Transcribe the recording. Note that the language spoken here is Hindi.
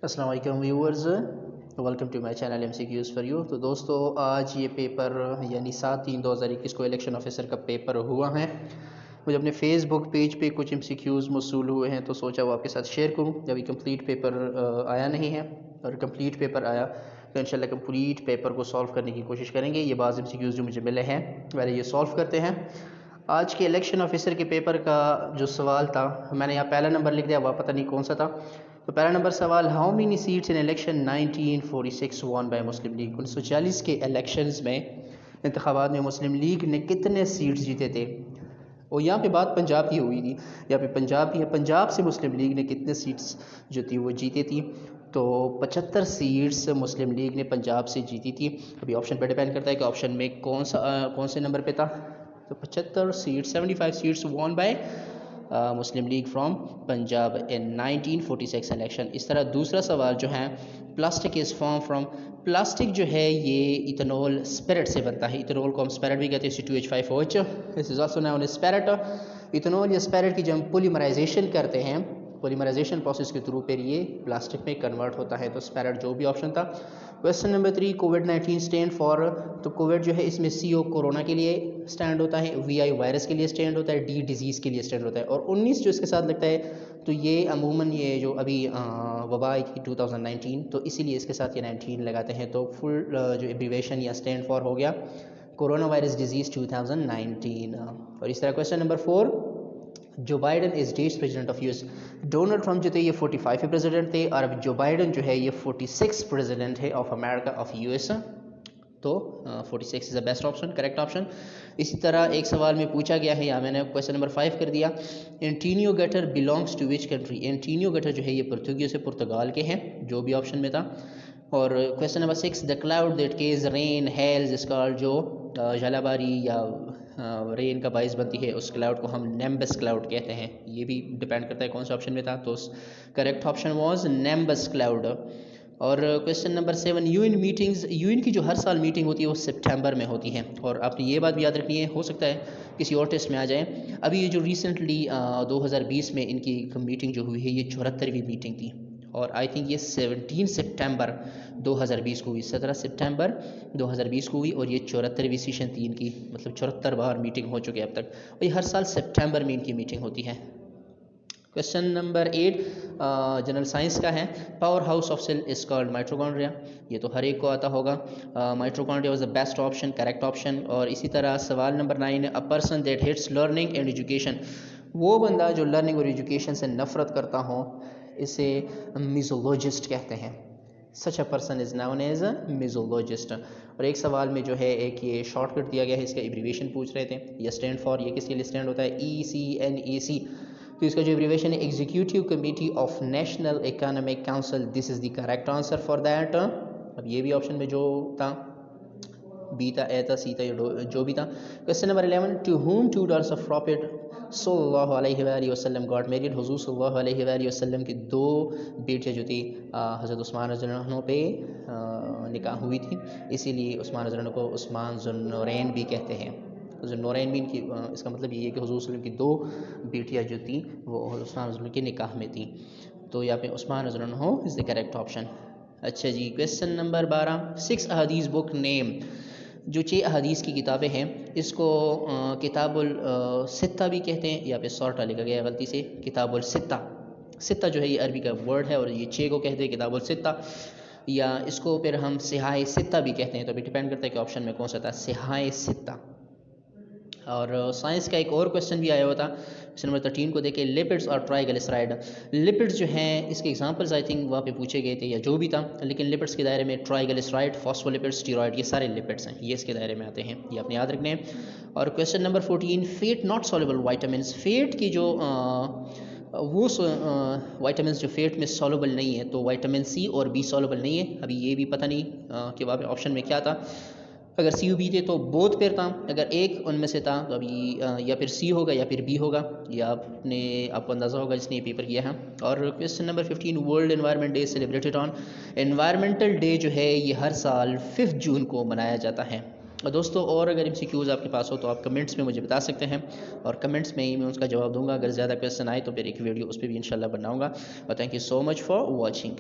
अस्सलाम वालेकुम viewers, welcome to my channel MCQs for you. तो दोस्तों, आज ये पेपर यानी 7/3/2021 को इलेक्शन ऑफिसर का पेपर हुआ है। मुझे अपने फेसबुक पेज पे कुछ MCQs मौसूल हुए हैं तो सोचा वो आपके साथ शेयर करूं। अभी कंप्लीट पेपर आया नहीं है, और कंप्लीट पेपर आया तो इंशाल्लाह कंप्लीट पेपर को सॉल्व करने की कोशिश करेंगे। ये बाज़ MCQs जो मुझे मिले हैं पहले ये सॉल्व करते हैं। आज के इलेक्शन ऑफिसर के पेपर का जो सवाल था, मैंने यहाँ पहला नंबर लिख दिया, वह पता नहीं कौन सा था। तो पहला नंबर सवाल, how many seats in election 1946 one by Muslim league. 1940 के इलेक्शंस में इंतखाबात में मुस्लिम लीग ने कितने सीट्स जीते थे। और यहाँ पे बात पंजाब की हुई थी, यहाँ पे पंजाब की है। पंजाब से मुस्लिम लीग ने कितने सीट्स जो थी वो जीती थी, तो 75 सीट्स मुस्लिम लीग ने पंजाब से जीती थी। अभी ऑप्शन पर डिपेंड करता है कि ऑप्शन में कौन से नंबर पे था। तो 75 seats, 75 seats won by Muslim league from Punjab in 1946 election. इस तरह दूसरा सवाल जो है, plastic is form from. Plastic जो है ये इथेनॉल स्पिरिट से बनता है। इथेनॉल को हम स्पिरिट भी कहते हैं, C2H5OH, this is also known as spirit. Ethanol या स्पिरिट की जब हम पोलीमराइजेशन करते हैं, पोलीमराइजेशन प्रोसेस के थ्रू फिर ये प्लास्टिक में कन्वर्ट होता है। तो स्पिरिट जो भी ऑप्शन था। Question number 3, covid stand for. तो कोविड जो है इसमें CO कोरोना के लिए स्टैंड होता है, VI वायरस के लिए स्टैंड होता है, D डिजीज़ के लिए स्टैंड होता है, और 19 जो इसके साथ लगता है तो ये अमूमन ये जो अभी वबा आई थी 2019, तो इसीलिए इसके साथ ये 19 लगाते हैं। तो फुल जो एब्रीवेशन या स्टैंड फॉर हो गया कोरोना वायरस डिजीज़ 2019। और इस तरह क्वेश्चन नंबर 4, जो Biden is days president of US. Donald Trump जो थे ये 45 प्रेसिडेंट थे, और अब जो बाइडन जो है ये 46 प्रेसिडेंट है ऑफ अमेरिका ऑफ यूएस। तो 46 is the best option, correct option. इसी तरह एक सवाल में पूछा गया है, या मैंने क्वेश्चन नंबर 5 कर दिया, Antonio Guterres belongs to which country. Antonio Guterres जो है ये पुर्तगाल से पुर्तगाल के हैं, जो भी ऑप्शन में था। और question number 6, the cloud that causes rain hails is called. जो जलाबारी या रेन का बाइस बनती है उस क्लाउड को हम नेम्बस क्लाउड कहते हैं। ये भी डिपेंड करता है कौन सा ऑप्शन में था। तो करेक्ट ऑप्शन वाज नेम्बस क्लाउड। और question number 7, UN meetings. UN की जो हर साल मीटिंग होती है वो सितंबर में होती है, और आपने ये बात भी याद रखनी है, हो सकता है किसी और टेस्ट में आ जाए। अभी ये जो रिसेंटली 2020 में इनकी मीटिंग जो हुई है ये 74वीं मीटिंग थी, और आई थिंक ये 17 सितंबर 2020 को हुई, 17 सितंबर 2020 को हुई, और ये 74वीं सेशन थी इनकी, मतलब 74 बार मीटिंग हो चुकी है अब तक, और ये हर साल सितंबर में इनकी मीटिंग होती है। क्वेश्चन नंबर 8 जनरल साइंस का है, power house of cell is called mitochondria. ये तो हर एक को आता होगा। Mitochondria was the best option, correct option. और इसी तरह सवाल number 9, a person that hates learning and education. वो बंदा जो लर्निंग और एजुकेशन से नफरत करता हो, इसे मिजोलॉजिस्ट कहते हैं। Such a person is known as a misologist. और एक सवाल में जो है एक ये शॉर्टकट दिया गया है, इसका एब्रीवेशन पूछ रहे थे, या स्टैंड फॉर, ये किसके लिए स्टैंड होता है, ECNAC। तो इसका जो एब्रीवेशन है executive committee of national economic council, this is the correct answer for that. अब ये भी ऑप्शन में जो था, बी था, ए था, सी था, जो भी था। Question number 11, to whom two daughters of prophet सल्लल्लाहु अलैहि वसल्लम गॉट मैरिड। हुजूर सल्लल्लाहु अलैहि वसल्लम की 2 बेटियाँ जो थी हज़रत उस्मान रज़ियल्लाहु अन्हु पे निकाह हुई थी, इसीलिए उस्मान रज़ियल्लाहु अन्हु को उस्मान ज़ुन्नूरैन भी कहते हैं। ज़ुन्नूरैन भी इनकी, इसका मतलब ये है कि हुजूर सल्लल्लाहु अलैहि वसल्लम की 2 बेटियाँ जो थी वो उस्मान रज़ियल्लाहु के निकाह में थी। तो यहाँ पे उस्मान रज़ियल्लाहु अन्हु इज़ द करेक्ट ऑप्शन। अच्छा जी, क्वेश्चन नंबर 12, 6 अहादीस बुक नेम। जो 6 अहादीस की किताबें हैं इसको किताबुल सित्ता भी कहते हैं। यहाँ पे सॉर्टा लिखा गया है गलती से, किताबुल सित्ता। सित्ता जो है ये अरबी का वर्ड है, और ये 6 को कहते हैं किताबुल सित्ता, या इसको फिर हम सिहाए सित्ता भी कहते हैं। तो अभी डिपेंड करता है कि ऑप्शन में कौन सा था, सिहाए सित्ता। और साइंस का एक और क्वेश्चन भी आया हुआ था, क्वेश्चन नंबर 13 को देखें, लिपिड्स और ट्राइग्लिसराइड। लिपिड्स जो हैं इसके एग्जांपल्स आई थिंक वहाँ पे पूछे गए थे, या जो भी था, लेकिन लिपिड्स के दायरे में ट्राइग्लिसराइड, फॉस्फोलिपिड्स, स्टीरॉयड, ये सारे लिपिड्स हैं, ये इसके दायरे में आते हैं, ये आपने याद रखने हैं। और question number 14, fat not soluble vitamin. Fat की जो वो वाइटामिन जो फेट में सॉल्युबल नहीं है, तो वाइटामिन C और B सॉल्युबल नहीं है। अभी ये भी पता नहीं कि वहाँ पे ऑप्शन में क्या था। अगर CUB थे तो बोथ पेयर था, अगर एक उनमें से था तो अभी या फिर C होगा या फिर B होगा, या आपको अंदाज़ा होगा जिसने ये पेपर किया है। और question number 15, world environment day celebrated on. Environmental day जो है ये हर साल 5 जून को मनाया जाता है। और दोस्तों, और अगर MCQs आपके पास हो तो आप कमेंट्स में मुझे बता सकते हैं, और कमेंट्स में ही मैं उसका जवाब दूंगा। अगर ज़्यादा क्वेश्चन आए तो फिर एक वीडियो उस पर भी इंशाल्लाह बनाऊंगा। और thank you so much for watching.